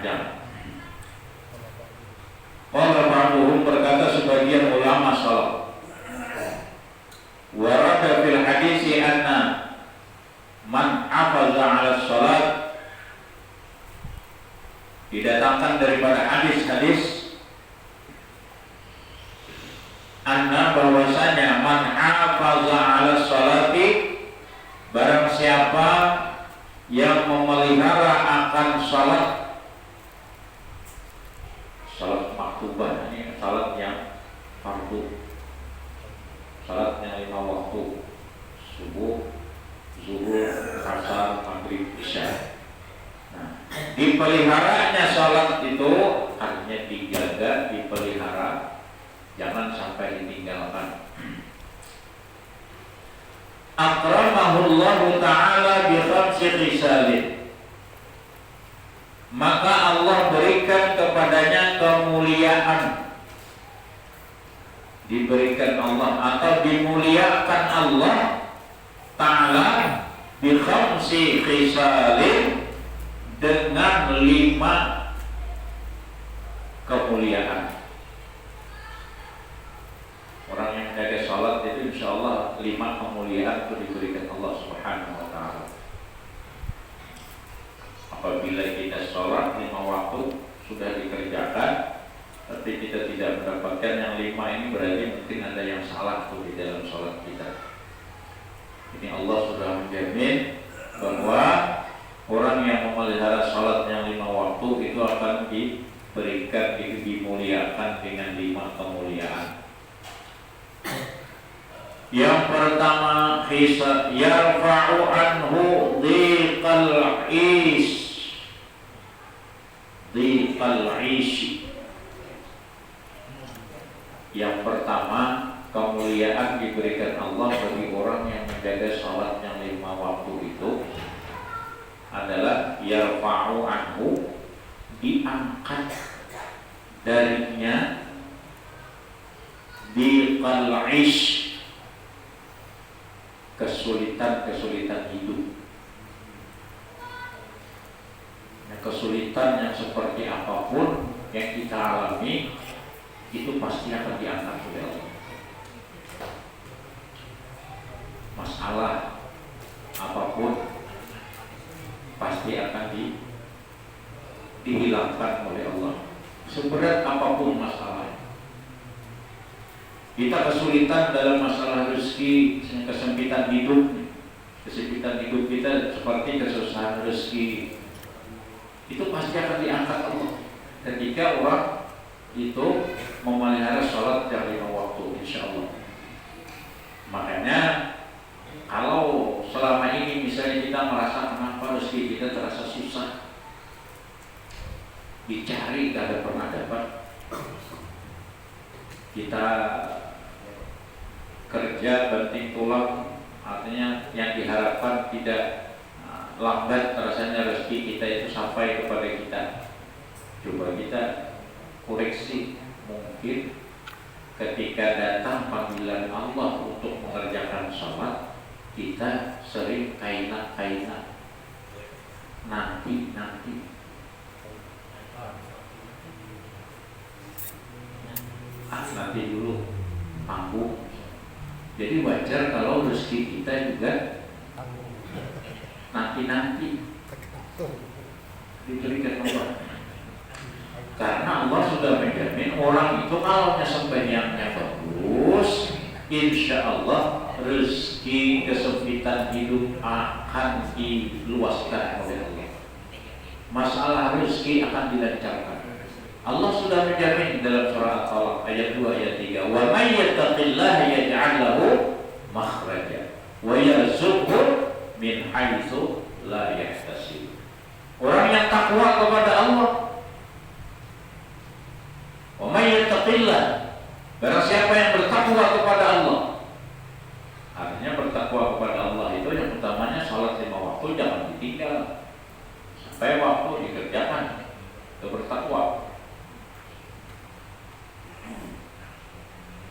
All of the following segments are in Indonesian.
panjang. Qala ba'duhum, berkata sebagian ulama salaf, warada fil hadisi anna man hafaza 'ala shalat, didatangkan daripada hadis-hadis anna bahwasanya man hafaza 'ala sholati, barang siapa yang memelihara akan salat maktubah, ini salat yang fardu, salat yang 5 waktu, subuh, zuhur, asar, maghrib, isya. Nah, dipeliharanya salat itu artinya dijaga, dipelihara, jangan sampai ditinggalkan. Akramahullahu ta'ala bi khamsi khisalin, maka Allah berikan kepadanya kemuliaan, diberikan Allah atau dimuliakan Allah ta'ala bi khamsi khisalin, dengan 5 kemuliaan. Orang yang menjaga sholat itu insya Allah 5 kemuliaan itu diberikan Allah Subhanahu wa ta'ala. Apabila kita sholat 5 waktu sudah dikerjakan, tapi kita tidak mendapatkan yang 5 ini, berarti mungkin ada yang salah tuh di dalam sholat kita. Ini Allah sudah menjamin bahwa orang yang memelihara sholat yang 5 waktu itu akan diberikan, dimuliakan dengan 5 kemuliaan. Yang pertama, yarfa'u anhu dhiqal ish. Yang pertama, kemuliaan diberikan Allah bagi orang yang menjaga salat yang 5 waktu itu adalah yarfa'u anhu, diangkat darinya dhiqal ish, kesulitan hidup. Nah, kesulitan yang seperti apapun yang kita alami itu pasti akan diangkat oleh Allah. Masalah apapun pasti akan dihilangkan oleh Allah, seberat apapun masalahnya. Kita kesulitan dalam masalah rezeki, kesempitan hidup kita seperti kesusahan rezeki, itu pasti akan diangkat Allah ketika orang itu memelihara sholat yang 5 waktu, insya Allah. Makanya kalau selama ini misalnya kita merasa kenapa rezeki kita terasa susah, dicari gak ada pernah dapat, kita kerja banting tulang, artinya yang diharapkan tidak lambat rasanya rezeki kita itu sampai kepada kita. Coba kita koreksi, mungkin ketika datang panggilan Allah untuk mengerjakan sholat, kita sering kaina-kaina, nanti dulu, tanggung. Jadi wajar kalau rezeki kita juga nanti diberikan Allah. Karena Allah sudah menjamin orang itu kalau sembahyangnya bagus, insya Allah rezeki kesempitan hidup akan diluaskan oleh Allah. Masalah rezeki akan dilancarkan. Allah sudah menjamin dalam surah Al-Talaq ayat 2 ayat 3, wa may yattaqillaha yaj'al lahu makhraja wa yarzuqhu min haitsu la yahtasib. Orang yang takwa kepada Allah, wa may yattaqillah, barang siapa yang bertakwa kepada Allah. Artinya bertakwa kepada Allah itu yang utamanya salat 5 waktu jangan ditinggal, sampai waktu dikerjakan. Itu bertakwa.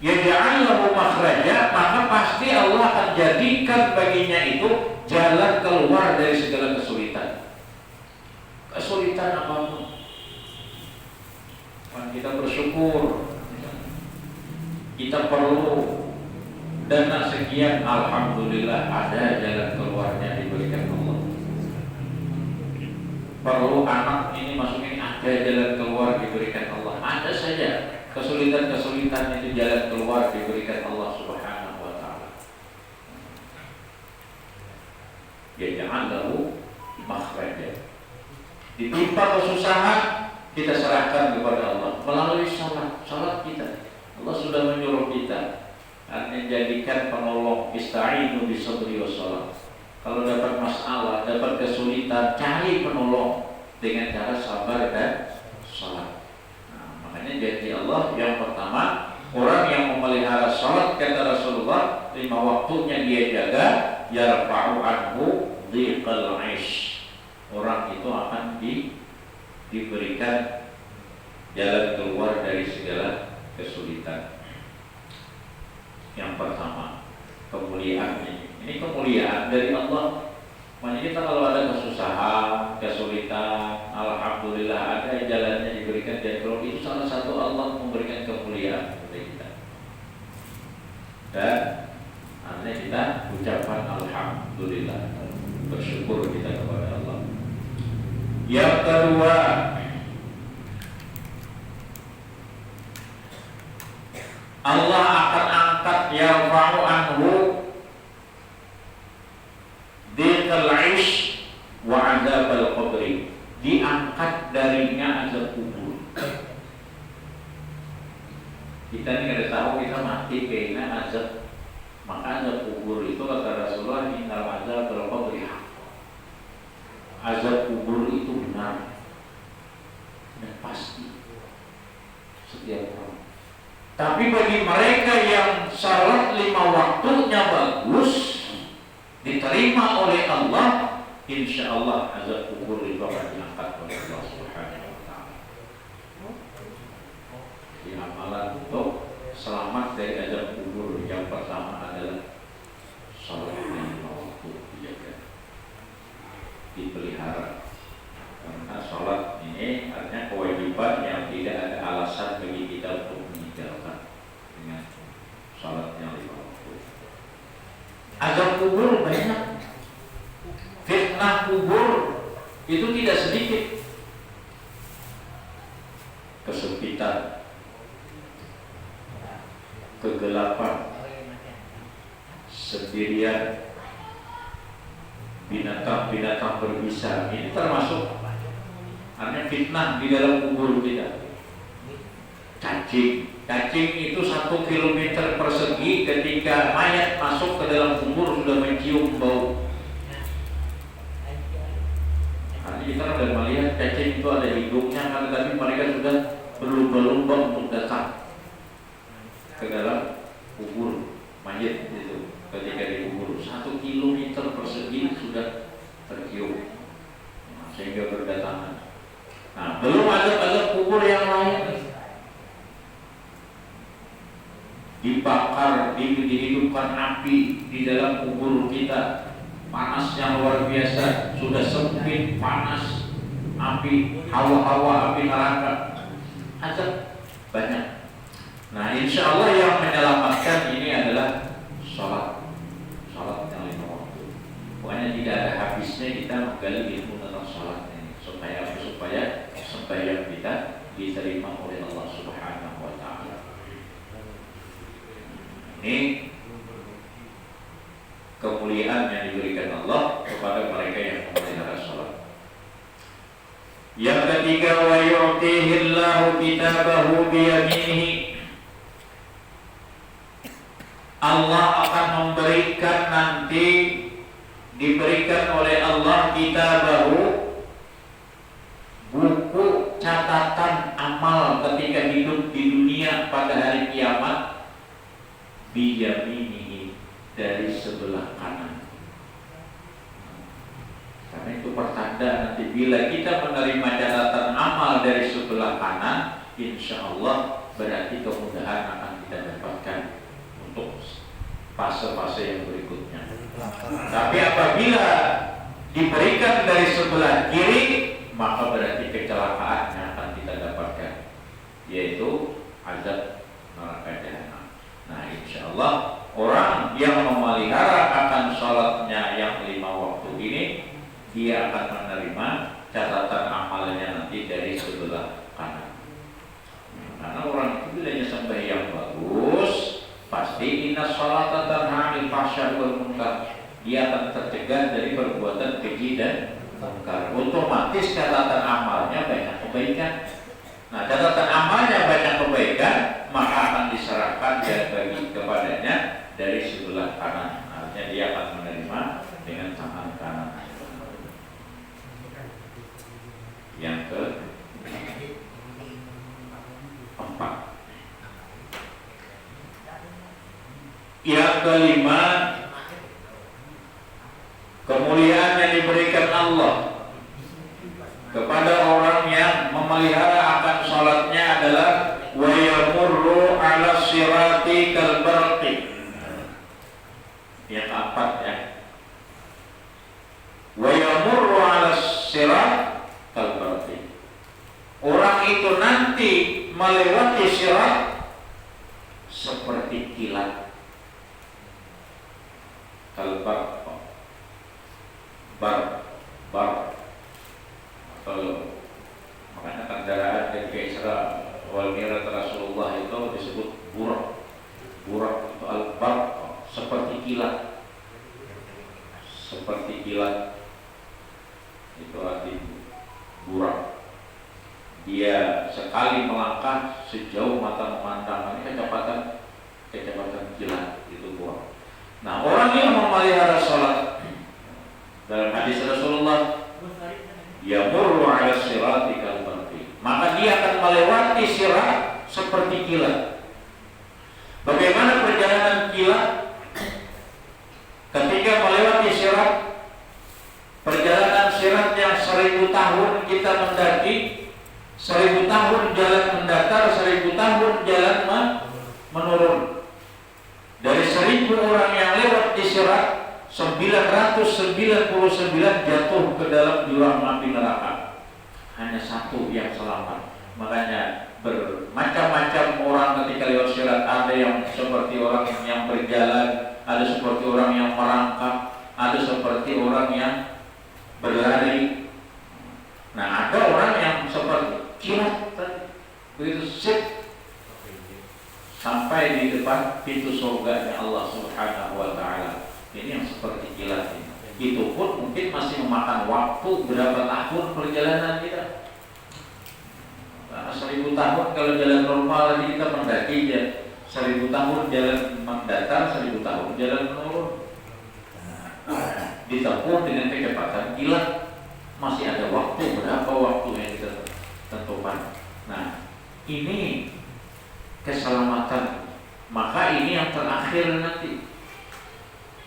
Yaj'al lahu makhraja, maka pasti Allah akan jadikan baginya itu jalan keluar dari segala kesulitan. Kesulitan apapun, dana sekian, alhamdulillah ada jalan keluarnya diberikan Allah. Perlu anak ini masuk ini, ada jalan keluar diberikan Allah. Ada saja kesulitan-kesulitan itu, jalan keluar diberikan Allah Subhanahu wa taala. Ya jangan lalu makhraja. Ditimpa kesusahan, kita serahkan kepada Allah melalui salat kita. Allah sudah menyuruh kita menjadikan penolong, ista'inu bisabri wassalat. Kalau dapat masalah, dapat kesulitan, cari penolong dengan cara sabar dan salat. Nah, makanya janji Allah yang pertama, orang yang memelihara salat, kata Rasulullah, 5 waktunya dia jaga, yarfa'u anhu dhiqal 'aish. Orang itu akan diberikan jalan keluar dari segala kesulitan. Yang pertama, kemuliaan ini kemuliaan dari Allah. Makanya kita kalau ada kesusahan, kesulitan, alhamdulillah ada jalannya diberikan jalan keluar, itu salah satu Allah memberikan kemuliaan kepada kita. Dan artinya kita ucapkan alhamdulillah, bersyukur kita kepada Allah. Yang kedua, Allah akan angkat yarfa'u anhu dhiqal 'aish wa 'adzabal qabri. Diangkat darinya azab kubur. Kita ini kada tahu kita mati kena azab. Maka azab kubur itu kata Rasulullah, innal adzabal qabri haq. Azab kubur itu benar dan pasti setiap orang. Tapi bagi mereka yang salat 5 waktunya bagus, diterima oleh Allah, insya Allah azab kubur itu akan diangkat oleh Allah Subhanahu wa taala. Di amalan untuk selamat dari azab kubur yang pertama adalah salat 5 waktu dijaga, dipelihara. Karena salat ini artinya kewajiban yang tidak ada alasan bagi kita untuk meninggalkan dengan salatnya 5 waktu. Azab kubur banyak, fitnah kubur itu tidak sedikit. Kesempitan, kegelapan, sendirian, binatang-binatang berbisa, ini termasuk artinya fitnah di dalam kubur kita. Cacing itu 1 kilometer persegi, ketika mayat masuk ke dalam kubur sudah mencium bau. Nanti kita akan melihat cacing itu ada hidungnya, kan, tapi mereka sudah berlumba-lumba untuk datang ke dalam kubur mayat itu. Ketika dikubur 1 kilometer persegi sudah tercium, sehingga berdatangan. Nah, belum azab-azab kubur yang lain. Dibakar, dihidupkan api di dalam kubur kita, panasnya luar biasa, sudah sempit, panas, api, hawa-hawa api neraka, azab banyak. Nah, insya Allah yang menyelamatkan ini adalah salat yang 5 waktu. Pokoknya tidak ada habisnya kita menggali ilmu tentang salat ini, supaya sembahyang kita diterima oleh Allah Subhanahu wa taala. Ini kemuliaan yang diberikan Allah kepada mereka yang memelihara salat. Yang ketiga, wa yu'tihillahu kitabahu biyaminihi. Allah akan memberikan nanti, diberikan oleh Allah kitabahu, buku catatan amal ketika hidup di dunia pada hari kiamat, biyaminihi, dari sebelah kanan. Karena itu pertanda nanti bila kita menerima catatan amal dari sebelah kanan, insya Allah berarti kemudahan akan kita dapatkan untuk fase-fase yang berikutnya. Tapi apabila diberikan dari sebelah kiri, maka berarti kecelakaan yang akan kita dapatkan, yaitu azab neraka jahanam. Nah, insya Allah orang dia akan menerima catatan amalnya nanti dari sebelah kanan. Karena orang itu bilanya sembahyang bagus, pasti inna sholata tanha 'anil fahsya'i wal munkar. Dia akan tercegah dari perbuatan keji dan munkar. Otomatis catatan amalnya banyak kebaikan. Nah, catatan amalnya banyak kebaikan, maka akan diserahkan dan bagi kepadanya dari sebelah kanan. Artinya dia akan menerima dengan tangan kanan. Yang keempat, yang kelima, kemuliaan yang diberikan Allah kepada orang yang memelihara akan sholatnya adalah wa yamurru 'ala sirati kal barqi. Yang keempat ya, wa yamurru 'ala sirat kal barqi. Orang itu nanti melewati sirat seperti kilat. Kal barq, kalau makanya kendaraan dari Isra wal Mi'raj Rasulullah itu disebut burak. Burak itu al-barq, seperti kilat. Seperti kilat itu arti burak. Dia sekali melangkah sejauh mata memandang, ini kecepatan kilat, itu burak. Nah, orang yang memelihara sholat, dalam hadis Rasulullah, yamurru 'ala sirati kal barqi, maka dia akan melewati sirat seperti kilat. Bagaimana perjalanan kilat ketika melewati sirat? Perjalanan sirat yang 1000 tahun kita mendaki, 1000 tahun jalan mendatar, 1000 tahun jalan menurun. Dari 1000 orang yang lewat di sirat, 999 jatuh ke dalam jurang api neraka. Hanya satu yang selamat. Makanya bermacam-macam orang ketika lewat sirat. Ada yang seperti orang yang berjalan, ada seperti orang yang merangkak, ada seperti orang yang berlari. Nah, ada orang yang seperti kilat, begitu sip sampai di depan pintu surganya Allah Subhanahu wa Ta'ala. Ini yang seperti kilat ini. Itu pun mungkin masih memakan waktu berapa tahun perjalanan kita. Karena 1000 tahun kalau jalan normal tadi kita mendaki ya, 1000 tahun jalan mendatar, 1000 tahun jalan menurun. Ditempuh dengan kecepatan kilat, masih ada waktu, berapa waktu yang kita tentukan. Nah, ini keselamatan. Maka ini yang terakhir nanti.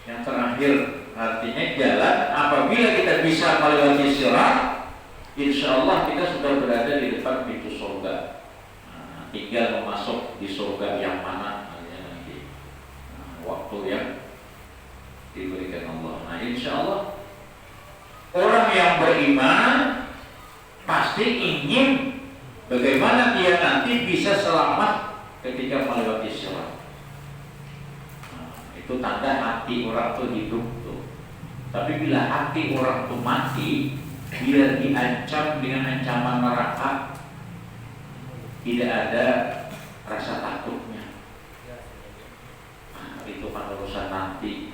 Yang terakhir artinya jalan apabila kita bisa melewati sirat, insya Allah kita sudah berada di depan pintu surga. Nah, tinggal masuk di surga yang mana nanti. Nah, waktu yang diberikan Allah. Nah, insya Allah orang yang beriman pasti ingin bagaimana dia nanti bisa selamat ketika melewati sirat. Itu tanda hati orang itu hidup tuh. Tapi bila hati orang itu mati, bila diancam dengan ancaman neraka, tidak ada rasa takutnya. Nah, itu kan urusan nanti,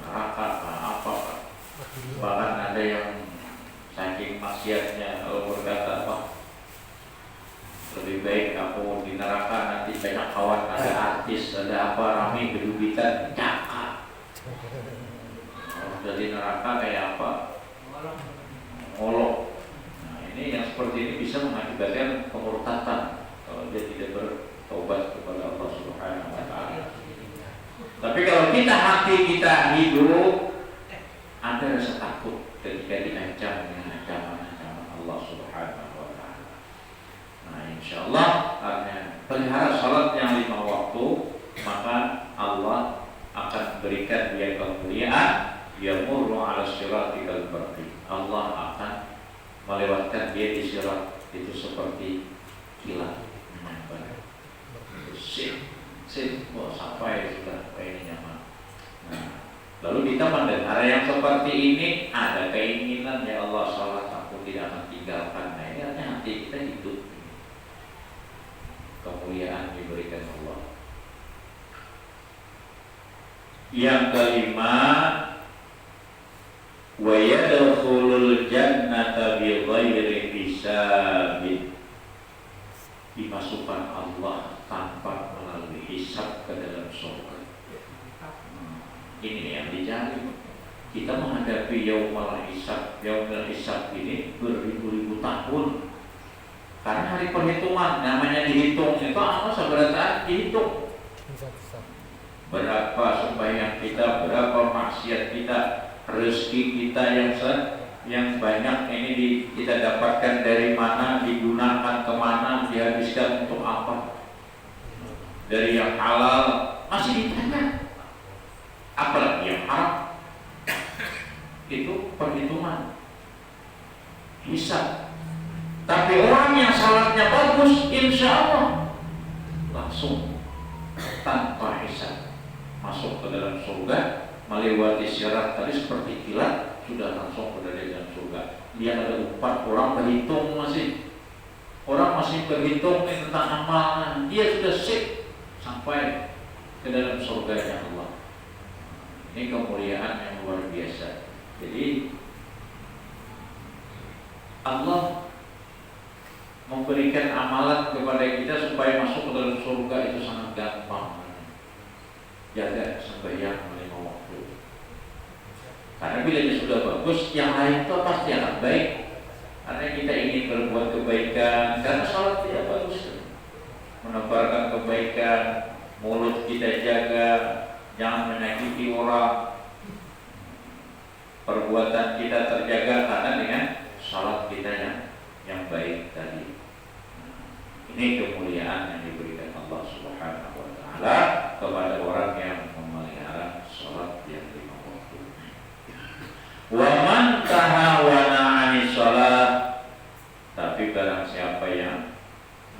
neraka apa. Bahkan ada yang saking maksiatnya berkata, lebih baik aku di neraka nanti banyak kawan, ada artis, ada apa, rame bedubitan, cakap. Jadi neraka kayak apa? Ngolok. Nah, ini yang seperti ini bisa mengakibatkan kemurtatan kalau dia tidak bertobat kepada Allah Subhanahu wa Ta'ala. Tapi kalau hati kita hidup, ada rasa takut ketika diancam dengan ancaman Allah Subhanahu wa Ta'ala. Nah, insya Allah pelihara salat yang 5 waktu, maka Allah akan berikan dia kemuliaan. Yamurru 'ala sirati kal barqi. Allah akan melewatkan dia di sirat itu seperti kilat. Sip, sampai sudah ini nyaman. Nah, Lalu kita mendengar yang seperti ini, ada keinginan, ya Allah, salat aku tidak akan tinggalkan. Nah, ini artinya hati kita hidup. Kemuliaan diberikan Allah. Yang kelima, wa yadkhulul jannata bighairi hisabin. Dimasukkan Allah tanpa melalui hisab ke dalam surga. Ini yang dicari. Kita menghadapi yaumul hisab ini beribu-ribu tahun. Karena hari perhitungan, namanya dihitung itu amal seberapa dihitung. Berapa sembahyang kita, berapa maksiat kita, rezeki kita yang banyak ini kita dapatkan dari mana, digunakan kemana, dihabiskan untuk apa. Dari yang halal masih ditanya. Apalagi yang haram, itu perhitungan hisab. Tapi orang yang salatnya bagus, insya Allah langsung tanpa hisab masuk ke dalam surga, melewati syarat tadi seperti kilat, sudah langsung ke dalam surga. Dia ada 4 orang berhitung masih. Orang masih berhitung tentang amalan, dia sudah sip sampai ke dalam surganya Allah. Ini kemuliaan yang luar biasa. Jadi Allah memberikan amalan kepada kita supaya masuk ke dalam surga itu sangat gampang. Jaga sembahyang 5 waktu. Karena bila dia sudah bagus, yang lain itu pasti akan baik. Karena kita ingin berbuat kebaikan. Karena salat tidak bagus, menebarkan kebaikan, mulut kita jaga, jangan menyakiti orang. Perbuatan kita terjaga karena dengan salat kita yang baik tadi. Ini kemuliaan yang diberikan Allah Subhanahu wa taala kepada orang yang memelihara salat yang 5 waktu. Wa man tahawana 'anis salat, tapi barang siapa yang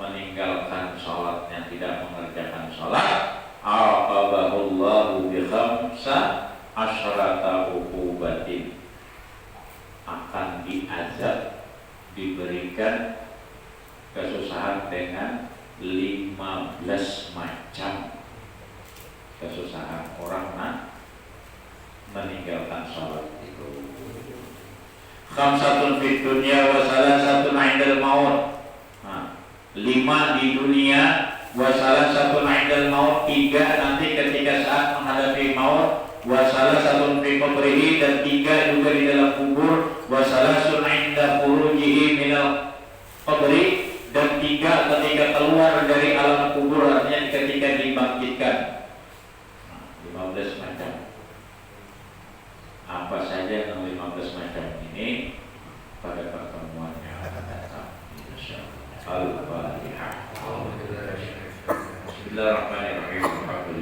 meninggalkan salatnya, tidak mengerjakan salat, aqabahullahu bi khamsa asyrata uqubatin, akan diazab, diberikan kesusahan dengan 15 macam kesusahan orang meninggalkan salat itu. Khamsatun fid dunya wa salasatun 'indal maut. 5 di dunia, wa salasatun 'indal maut, 3 nanti ketika saat menghadapi maut, wa salasatun fi qabrihi, dan 3 juga di dalam kubur, wa salasun 'inda khurujihi minal qabri, dan 3 ketika keluar dari alam kubur, artinya ketika dibangkitkan. 15 macam. Apa saja yang 15 macam ini pada pertemuan yang akan datang, insyaallah. Al-Fatihah. Bismillahirrahmanirrahim.